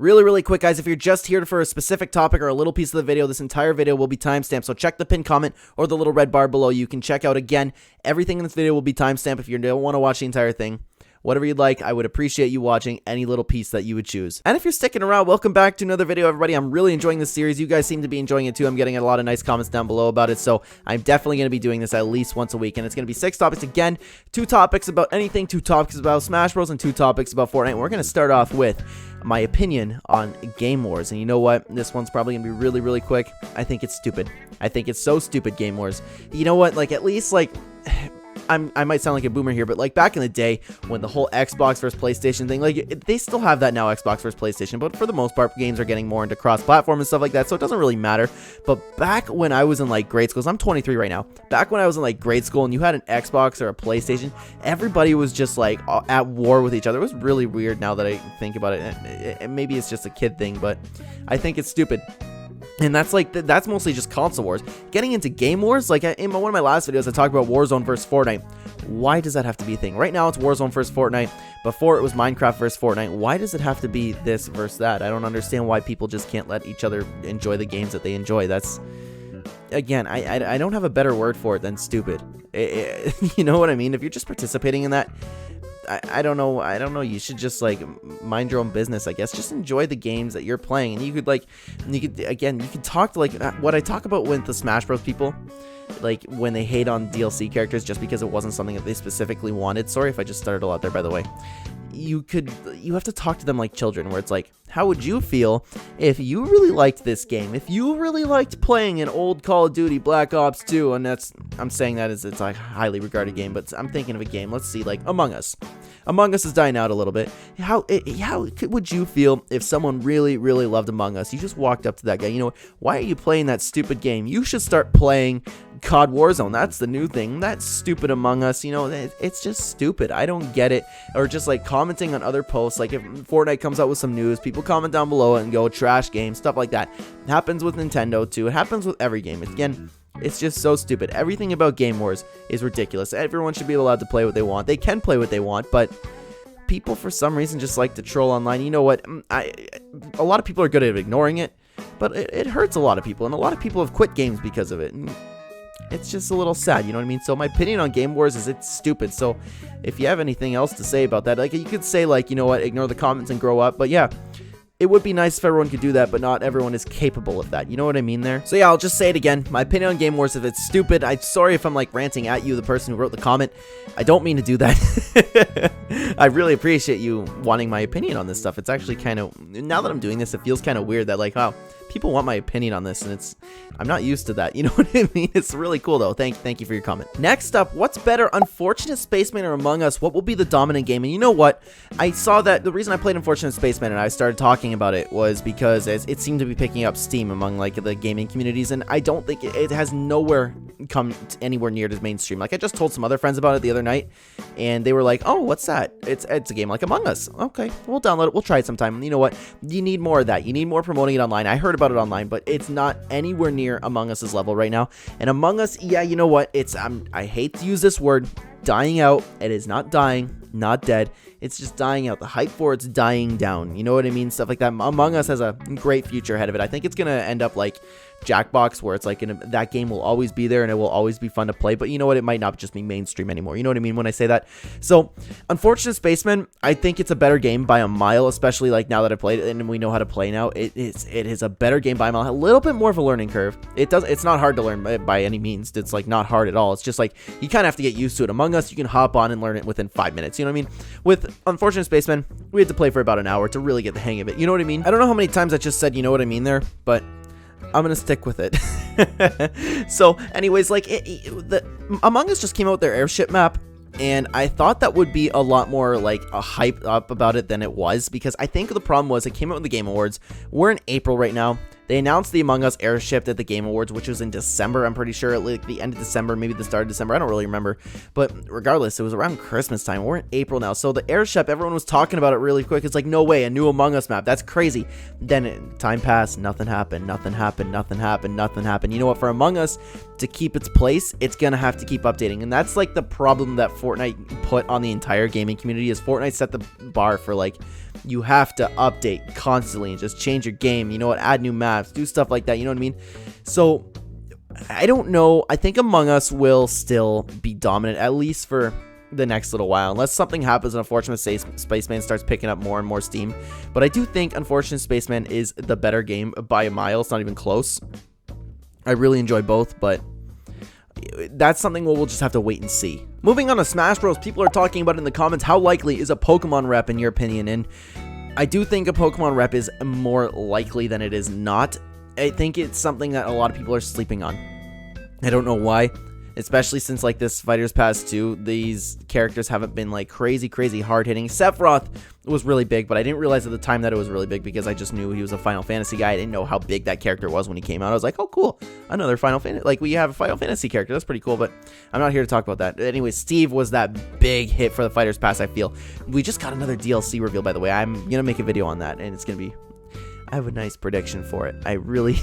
Really quick, guys, if you're just here for a specific topic or a little piece of the video, this entire video will be timestamped, so check the pinned comment or the little red bar below. You can check out, again, everything in this video will be timestamped if you don't want to watch the entire thing. Whatever you'd like, I would appreciate you watching any little piece that you would choose. And if you're sticking around, welcome back to another video, everybody. I'm really enjoying this series. You guys seem to be enjoying it too. I'm getting a lot of nice comments down below about it, so I'm definitely going to be doing this at least once a week, and it's going to be 6 topics again, 2 topics about anything, 2 topics about Smash Bros, and 2 topics about Fortnite. We're going to start off with my opinion on Game Wars, and you know what? This one's probably going to be really quick. I think it's stupid. I think it's so stupid, Game Wars. You know what? Like, at least, like... I might sound like a boomer here, but like back in the day when the whole Xbox versus PlayStation thing, like they still have that now, Xbox versus PlayStation, but for the most part, games are getting more into cross-platform and stuff like that, so it doesn't really matter. But back when I was in like grade school, 'cause I'm 23 right now, back when I was in like grade school and you had an Xbox or a PlayStation, everybody was just like at war with each other. It was really weird now that I think about it. And maybe it's just a kid thing, but I think it's stupid. And that's like, that's mostly just console wars. Getting into game wars, like in one of my last videos, I talked about Warzone versus Fortnite. Why does that have to be a thing? Right now, it's Warzone versus Fortnite. Before, it was Minecraft versus Fortnite. Why does it have to be this versus that? I don't understand why people just can't let each other enjoy the games that they enjoy. That's, again, I don't have a better word for it than stupid. You know what I mean? If you're just participating in that, I don't know. You should just like mind your own business, I guess. Just enjoy the games that you're playing, and you could talk to like what I talk about with the Smash Bros people, like when they hate on DLC characters just because it wasn't something that they specifically wanted. Sorry if I just started a lot there, by the way. You have to talk to them like children, where it's like, how would you feel if you really liked this game? If you really liked playing an old Call of Duty Black Ops 2, and I'm saying that as it's a highly regarded game, but I'm thinking of a game. Let's see, like Among Us. Among Us is dying out a little bit. How would you feel if someone really loved Among Us? You just walked up to that guy. You know, why are you playing that stupid game? You should start playing COD Warzone. That's the new thing. That's stupid Among Us. You know, it's just stupid. I don't get it. Or just like commenting on other posts. Like if Fortnite comes out with some news, people comment down below it and go trash game, stuff like that. It happens with Nintendo too. It happens with every game. Again, it's just so stupid. Everything about Game Wars is ridiculous. Everyone should be allowed to play what they want. They can play what they want, but people for some reason just like to troll online. You know what? A lot of people are good at ignoring it, but it hurts a lot of people, and a lot of people have quit games because of it. And it's just a little sad, you know what I mean? So my opinion on Game Wars is it's stupid. So if you have anything else to say about that, like you could say like, you know what, ignore the comments and grow up. But yeah, it would be nice if everyone could do that, but not everyone is capable of that. You know what I mean there? So yeah, I'll just say it again. My opinion on Game Wars, if it's stupid, I'm sorry if I'm like ranting at you, the person who wrote the comment. I don't mean to do that. I really appreciate you wanting my opinion on this stuff. It's actually kind of, now that I'm doing this, it feels kind of weird that like, wow, people want my opinion on this, and I'm not used to that. You know what I mean? It's really cool though. Thank you for your comment. Next up, what's better, Unfortunate Spacemen or Among Us? What will be the dominant game? And you know what? I saw that the reason I played Unfortunate Spacemen and I started talking about it was because it seemed to be picking up steam among like the gaming communities, and I don't think it has nowhere come anywhere near to mainstream. Like I just told some other friends about it the other night, and they were like, "Oh, what's that?" It's a game like Among Us. Okay, we'll download it. We'll try it sometime. And you know what? You need more of that. You need more promoting it online. I heard about it online, but it's not anywhere near Among Us's level right now. And Among Us, yeah, you know what? It's I hate to use this word, dying out. It is not dying, not dead. It's just dying out. The hype for it's dying down. You know what I mean? Stuff like that. Among Us has a great future ahead of it. I think it's gonna end up like Jackbox, where it's like that game will always be there and it will always be fun to play, but you know what, it might not just be mainstream anymore. You know what I mean when I say that? So Unfortunate Spacemen, I think it's a better game by a mile, especially like now that I played it and we know how to play now. It is a better game by a mile. A little bit more of a learning curve. It's not hard to learn by any means. It's like not hard at all. It's just like you kind of have to get used to it. Among Us, you can hop on and learn it within 5 minutes. You know what I mean? With Unfortunate Spacemen, we had to play for about an hour to really get the hang of it. You know what I mean? I don't know how many times I just said you know what I mean there, but I'm gonna stick with it. So anyways, like Among Us just came out with their airship map, and I thought that would be a lot more like a hype up about it than it was, because I think the problem was it came out with the Game Awards. We're in April right now. They announced the Among Us airship at the Game Awards, which was in December, I'm pretty sure, at like the end of December, maybe the start of December, I don't really remember, but regardless, it was around Christmas time. We're in April now, so the airship, everyone was talking about it really quick. It's like, no way, a new Among Us map, that's crazy. Then time passed, nothing happened. You know what, for Among Us to keep its place, it's gonna have to keep updating, and that's like the problem that Fortnite put on the entire gaming community. Is Fortnite set the bar for like, you have to update constantly and just change your game, you know what, add new maps, do stuff like that, you know what I mean? So I don't know, I think Among Us will still be dominant, at least for the next little while, unless something happens and Unfortunate Spaceman starts picking up more and more steam. But I do think Unfortunate Spaceman is the better game by a mile. It's not even close. I really enjoy both, but that's something we'll just have to wait and see. Moving on to Smash Bros, people are talking about in the comments, how likely is a Pokemon rep in your opinion? And I do think a Pokemon rep is more likely than it is not. I think it's something that a lot of people are sleeping on. I don't know why, especially since like this Fighters Pass 2, these characters haven't been like crazy hard hitting. Sephiroth was really big, but I didn't realize at the time that it was really big because I just knew he was a Final Fantasy guy. I didn't know how big that character was when he came out. I was like, oh cool, another Final Fantasy, like we have a Final Fantasy character, that's pretty cool, but I'm not here to talk about that. Anyway, Steve was that big hit for the Fighters Pass, I feel. We just got another DLC reveal, by the way. I'm gonna make a video on that, and it's gonna be, I have a nice prediction for it. I really,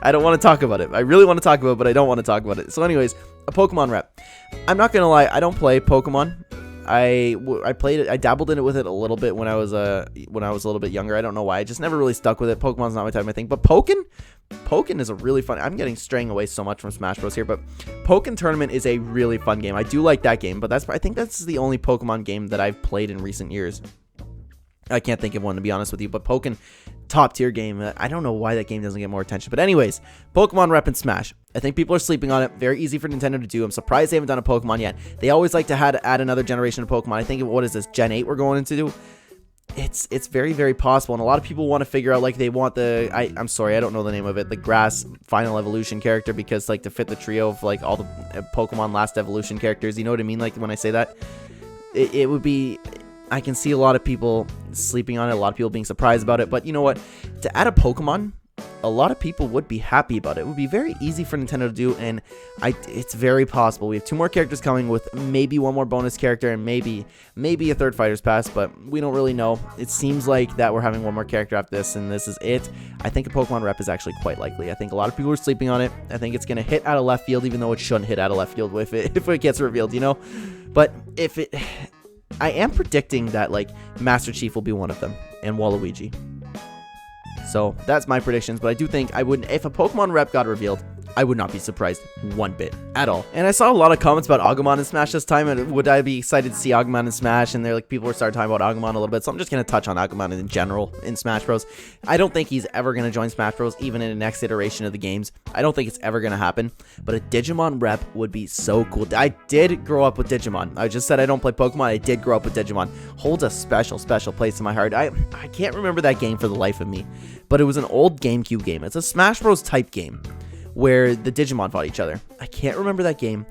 I don't want to talk about it. I really want to talk about it, but I don't want to talk about it. So anyways, a Pokemon rep. I'm not going to lie, I don't play Pokemon. I played it, I dabbled in it with it a little bit when I was a little bit younger. I don't know why. I just never really stuck with it. Pokemon's not my type of thing. But Pokken is a really fun, I'm straying away so much from Smash Bros here, but Pokken Tournament is a really fun game. I do like that game, but I think that's the only Pokemon game that I've played in recent years. I can't think of one, to be honest with you, but Pokken, top tier game. I don't know why that game doesn't get more attention. But anyways, Pokemon rep and Smash. I think people are sleeping on it. Very easy for Nintendo to do. I'm surprised they haven't done a Pokemon yet. They always like to add another generation of Pokemon. I think, what is this, Gen 8 we're going into do? It's very possible, and a lot of people want to figure out, like, they want the, I'm sorry, I don't know the name of it, the grass final evolution character, because, like, to fit the trio of, like, all the Pokemon last evolution characters, you know what I mean, like, when I say that? It would be, I can see a lot of people sleeping on it, a lot of people being surprised about it, but you know what? To add a Pokemon, a lot of people would be happy about it. It would be very easy for Nintendo to do, and it's very possible. We have 2 more characters coming with maybe 1 more bonus character and maybe a third Fighters Pass, but we don't really know. It seems like that we're having 1 more character after this, and this is it. I think a Pokemon rep is actually quite likely. I think a lot of people are sleeping on it. I think it's going to hit out of left field, even though it shouldn't hit out of left field if it gets revealed, you know? But if it... I am predicting that, like, Master Chief will be one of them, and Waluigi. So, that's my predictions, but I do think if a Pokemon rep got revealed, I would not be surprised one bit at all. And I saw a lot of comments about Agumon in Smash this time, and would I be excited to see Agumon in Smash? And they're like, people were starting talking about Agumon a little bit, so I'm just going to touch on Agumon in general in Smash Bros. I don't think he's ever going to join Smash Bros, even in the next iteration of the games. I don't think it's ever going to happen, but a Digimon rep would be so cool. I did grow up with Digimon. I just said I don't play Pokemon. I did grow up with Digimon. Holds a special place in my heart. I can't remember that game for the life of me, but it was an old GameCube game. It's a Smash Bros type game where the Digimon fought each other. I can't remember that game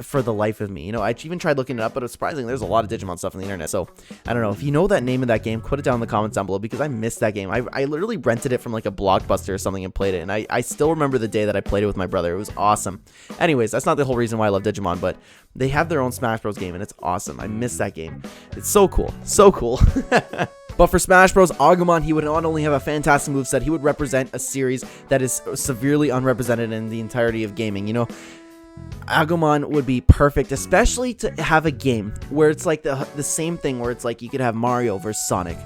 for the life of me. You know, I even tried looking it up, but it's surprising there's a lot of Digimon stuff on the internet. So, I don't know. If you know that name of that game, put it down in the comments down below, because I missed that game. I literally rented it from like a Blockbuster or something and played it, and I still remember the day that I played it with my brother. It was awesome. Anyways, that's not the whole reason why I love Digimon, but they have their own Smash Bros game, and it's awesome. I missed that game. It's so cool. So cool. But for Smash Bros, Agumon, he would not only have a fantastic moveset, he would represent a series that is severely unrepresented in the entirety of gaming. You know, Agumon would be perfect, especially to have a game where it's like the same thing, where it's like you could have Mario versus Sonic.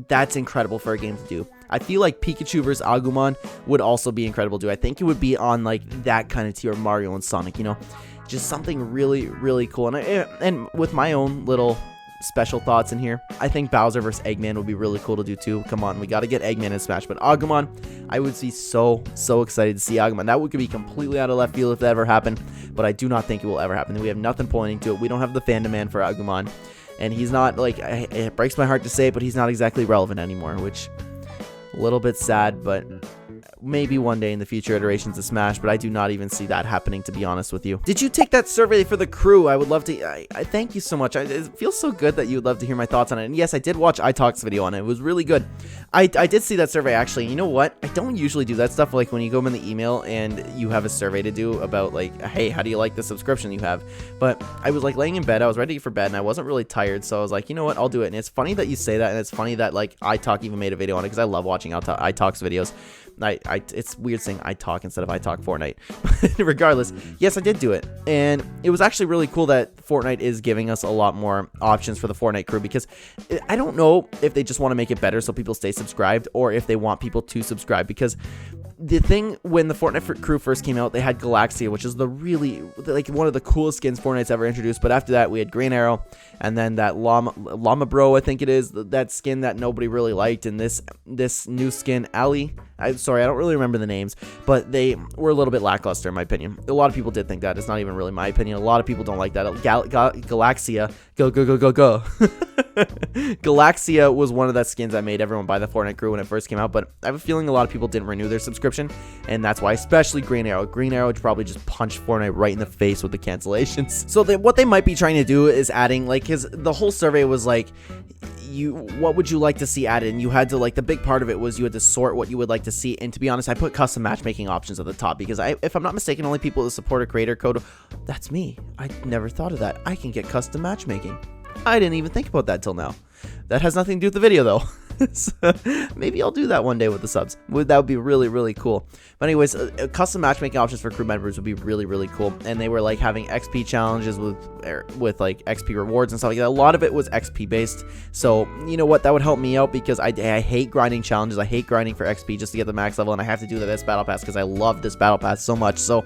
That's incredible for a game to do. I feel like Pikachu versus Agumon would also be incredible too. I think it would be on like that kind of tier of Mario and Sonic, you know, just something really cool. And with my own little special thoughts in here, I think Bowser versus Eggman would be really cool to do too. Come on, we got to get Eggman in Smash. But Agumon, I would be so excited to see Agumon. That would be completely out of left field if that ever happened, but I do not think it will ever happen. We have nothing pointing to it. We don't have the fandom man for Agumon, and he's not, like, it breaks my heart to say it, but he's not exactly relevant anymore, which a little bit sad, but maybe one day in the future iterations of Smash, but I do not even see that happening, to be honest with you. Did you take that survey for the crew? I would love to. I thank you so much. It feels so good that you would love to hear my thoughts on it. And yes, I did watch iTalk's video on it. It was really good. I did see that survey, actually. You know what? I don't usually do that stuff, like when you go in the email and you have a survey to do about, like, hey, how do you like the subscription you have? But I was, like, laying in bed. I was ready for bed, and I wasn't really tired, so I was like, you know what? I'll do it. And it's funny that you say that, and it's funny that, like, iTalk even made a video on it, because I love watching iTalk's videos. It's weird saying I talk instead of I talk Fortnite. Regardless, yes, I did do it, and it was actually really cool that Fortnite is giving us a lot more options for the Fortnite crew, because I don't know if they just want to make it better so people stay subscribed, or if they want people to subscribe, because the thing, when the Fortnite crew first came out, they had Galaxia, which is the really, like, one of the coolest skins Fortnite's ever introduced. But after that, we had Green Arrow, and then that Llama Bro, I think it is, that skin that nobody really liked, and this new skin, Ali. I'm sorry, I don't really remember the names, but they were a little bit lackluster, in my opinion. A lot of people did think that. It's not even really my opinion. A lot of people don't like that. Galaxia, go. Galaxia was one of the skins that made everyone buy the Fortnite crew when it first came out, but I have a feeling a lot of people didn't renew their subscription, and that's why, especially Green Arrow. Green Arrow would probably just punch Fortnite right in the face with the cancellations. So what they might be trying to do is adding, like, because the whole survey was like, what would you like to see added? And you had to, like, the big part of it was you had to sort what you would like to see. And to be honest, I put custom matchmaking options at the top, because if I'm not mistaken, only people that support a creator code, that's me. I never thought of that. I can get custom matchmaking. I didn't even think about that till now. That has nothing to do with the video, though. So maybe I'll do that one day with the subs. That would be really, really cool. But anyways, custom matchmaking options for crew members would be really, really cool. And they were, like, having XP challenges with like XP rewards and stuff like that. A lot of it was XP based. So you know what, that would help me out, because I hate grinding challenges. I hate grinding for XP just to get the max level, and I have to do this battle pass because I love this battle pass so much. So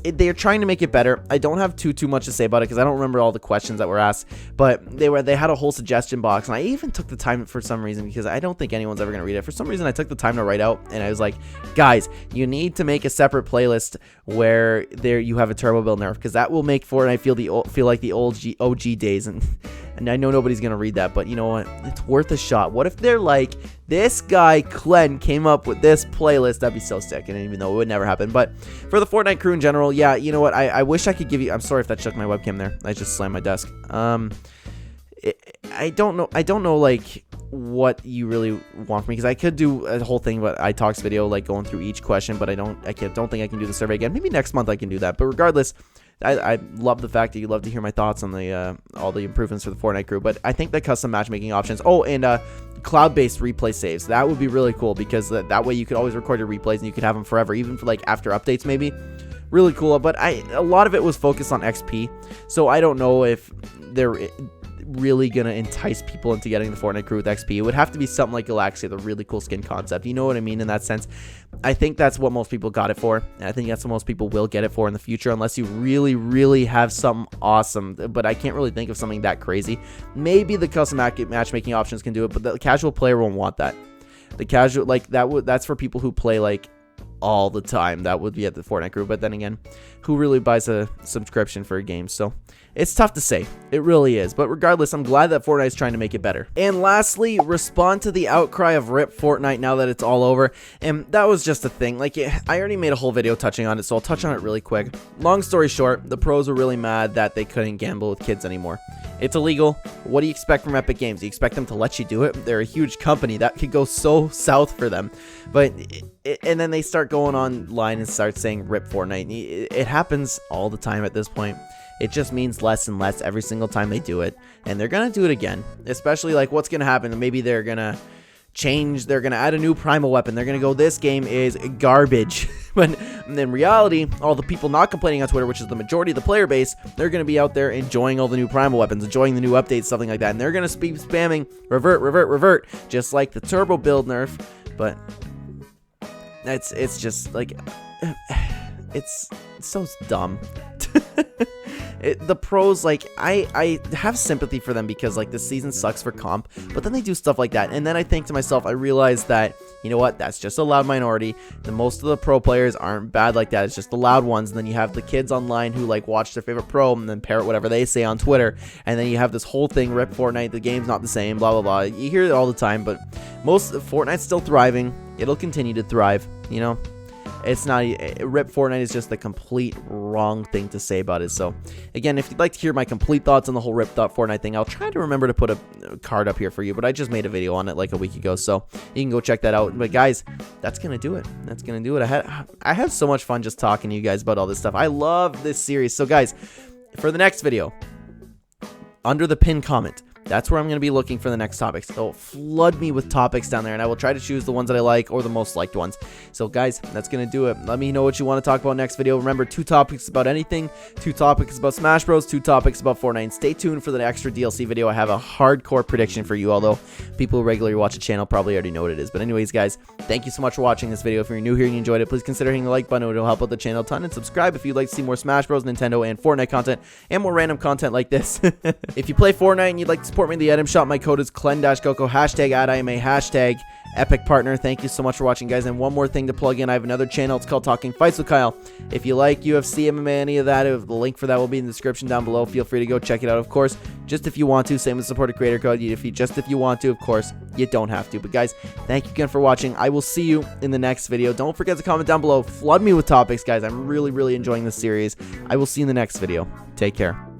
they're trying to make it better. I don't have too much to say about it, because I don't remember all the questions that were asked, but they had a whole suggestion box, and I even took the time for some reason, because I don't think anyone's ever going to read it. For some reason, I took the time to write out, and I was like, guys, you need to make a separate playlist where you have a turbo build nerf, because that will make Fortnite feel like the old OG days. And I know nobody's going to read that, but you know what? It's worth a shot. What if they're like, this guy, CLEN, came up with this playlist? That'd be so sick, and even though it would never happen. But for the Fortnite crew in general, yeah, you know what? I wish I could give you... I'm sorry if that shook my webcam there. I just slammed my desk. I don't know, like, what you really want from me, because I could do a whole thing about iTalk's video, like, going through each question, but I don't think I can do the survey again. Maybe next month I can do that. But regardless, I love the fact that you love to hear my thoughts on the all the improvements for the Fortnite crew. But I think the custom matchmaking options, and cloud-based replay saves, that would be really cool, because that way you could always record your replays and you could have them forever, even for, like, after updates maybe. Really cool. But a lot of it was focused on XP, so I don't know if they're really gonna entice people into getting the Fortnite crew with XP. It would have to be something like Galaxia, the really cool skin concept. You know what I mean? In that sense, I think that's what most people got it for, and I think that's what most people will get it for in the future, unless you really, really have something awesome. But I can't really think of something that crazy. Maybe the custom matchmaking options can do it, but the casual player won't want that. The casual, like, that's for people who play, like, all the time. That would be at the Fortnite crew. But then again, who really buys a subscription for a game? So it's tough to say. It really is. But regardless, I'm glad that Fortnite is trying to make it better. And lastly, respond to the outcry of RIP Fortnite now that it's all over. And that was just a thing. Like, I already made a whole video touching on it, so I'll touch on it really quick. Long story short, the pros were really mad that they couldn't gamble with kids anymore. It's illegal. What do you expect from Epic Games? Do you expect them to let you do it? They're a huge company. That could go so south for them. But and then they start going online and start saying RIP Fortnite. It happens all the time at this point. It just means less and less every single time they do it. And they're going to do it again. Especially, like, what's going to happen? Maybe they're going to change. They're going to add a new primal weapon. They're going to go, this game is garbage. But in reality, all the people not complaining on Twitter, which is the majority of the player base, they're going to be out there enjoying all the new primal weapons, enjoying the new updates, something like that. And they're going to be spamming revert, just like the turbo build nerf. But it's just like, it's so dumb. The pros, like, I have sympathy for them, because, like, the season sucks for comp, but then they do stuff like that, and then I think to myself, I realize that, you know what, that's just a loud minority. Most of the pro players aren't bad like that. It's just the loud ones. And then you have the kids online who, like, watch their favorite pro and then parrot whatever they say on Twitter, and then you have this whole thing, RIP Fortnite, the game's not the same, blah blah blah. You hear it all the time, but most of Fortnite's still thriving. it'll continue to thrive. You know, it's not RIP Fortnite is just the complete wrong thing to say about it. So again, if you'd like to hear my complete thoughts on the whole RIP Fortnite thing, I'll try to remember to put a card up here for you, but I just made a video on it like a week ago, so you can go check that out. But guys, that's gonna do it. I had so much fun just talking to you guys about all this stuff. I love this series. So guys, for the next video, under the pinned comment, that's where I'm going to be looking for the next topics. So flood me with topics down there, and I will try to choose the ones that I like or the most liked ones. So guys, that's going to do it. Let me know what you want to talk about next video. Remember, 2 topics about anything, 2 topics about Smash Bros, 2 topics about Fortnite. And stay tuned for the extra DLC video. I have a hardcore prediction for you, although people who regularly watch the channel probably already know what it is. But anyways, guys, thank you so much for watching this video. If you're new here and you enjoyed it, please consider hitting the like button. It'll help out the channel a ton. And subscribe if you'd like to see more Smash Bros, Nintendo, and Fortnite content, and more random content like this. If you play Fortnite and you'd like to support me in the item shop, my code is CLEN-GOCO, hashtag #IMA, hashtag epic partner. Thank you so much for watching, guys. And one more thing to plug in, I have another channel. It's called Talking Fights with Kyle. If you like UFC, MMA, any of that, the link for that will be in the description down below. Feel free to go check it out. Of course, just if you want to, same with support a creator code. If you want to, of course, you don't have to. But guys, thank you again for watching. I will see you in the next video. Don't forget to comment down below. Flood me with topics, guys. I'm really enjoying this series. I will see you in the next video. Take care.